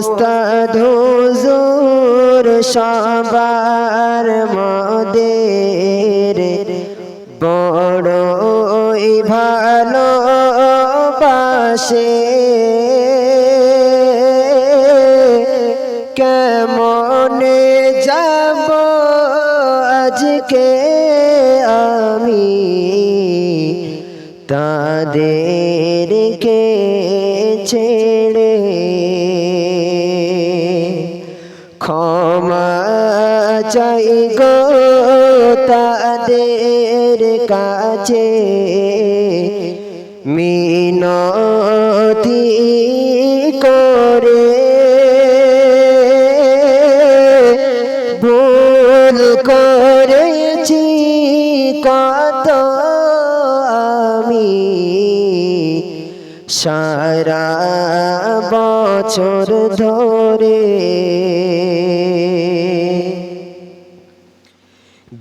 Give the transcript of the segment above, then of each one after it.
উস্তাদ হুজুর সবার মদের বড়ই ভালোবাসে। কেমনে যাব আজকে আমি তাদেরকে ছেড়ে। ক্ষমা চাই গো তাদের কাছে, মিনতি করে। ভুল করেছি কত আমি সারা বছর ধরে।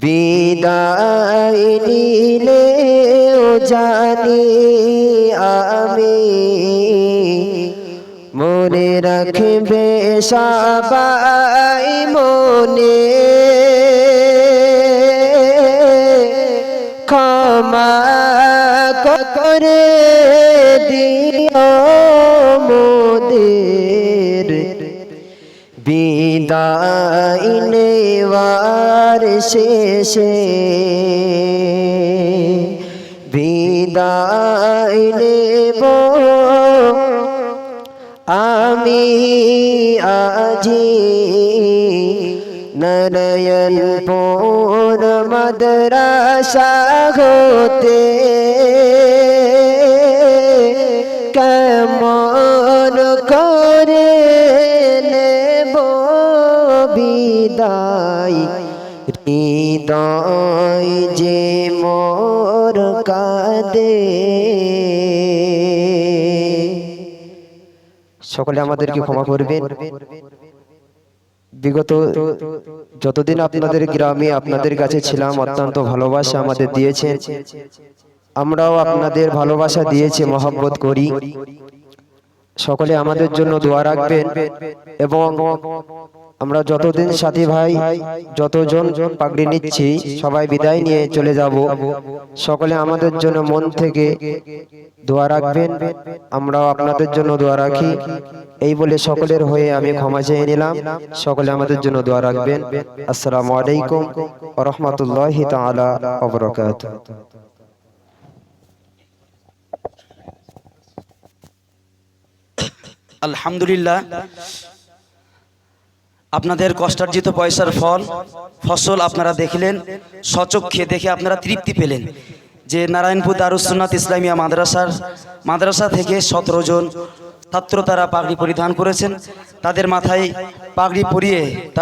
বিদায় নিলেও জানি আমি মনে রাখবে সবাই মনে। ক্ষমা করে দিও মোদের বিদায় নেওয়ার শেষে। বিদায় নেব আমি আজি নারায়ণপুর মাদ্রাসা হতে। কেমন করে নেব বিদায়, হৃদয় যে মোর কাঁদে। সকলে আমাদেরকে ক্ষমা করবেন। বিগত যতদিন আপনাদের গ্রামে আপনাদের কাছে ছিলাম, অত্যন্ত ভালোবাসা আমাদের দিয়েছেন, আমরাও আপনাদের ভালোবাসা দিয়েছি, মহব্বত করি। সকলে আমাদের জন্য দোয়া রাখবেন এবং আমরা যতদিন সাথী ভাই যতজন পাগড়ি নিচ্ছি সবাই বিদায় নিয়ে চলে যাব। সকলে আমাদের জন্য মন থেকে দোয়া রাখবেন, আমরাও আপনাদের জন্য দোয়া রাখি। এই বলে সকলের হয়ে আমি ক্ষমা চেয়ে নিলাম। সকলে আমাদের জন্য দোয়া রাখবেন। আসসালামু আলাইকুম ওয়া রাহমাতুল্লাহি তাআলা ওয়া বারাকাতুহু। আলহামদুলিল্লাহ, আপনাদের কষ্টার্জিত পয়সার ফসল আপনারা দেখলেন, সচক্ষে দেখে আপনারা তৃপ্তি পেলেন যে নারায়ণপুর দারুস সুন্নাত ইসলামিয়া মাদ্রাসা থেকে 17 জন ছাত্র তারা পাগড়ি পরিধান করেছেন। তাদের মাথায় পাগড়ি পরিয়ে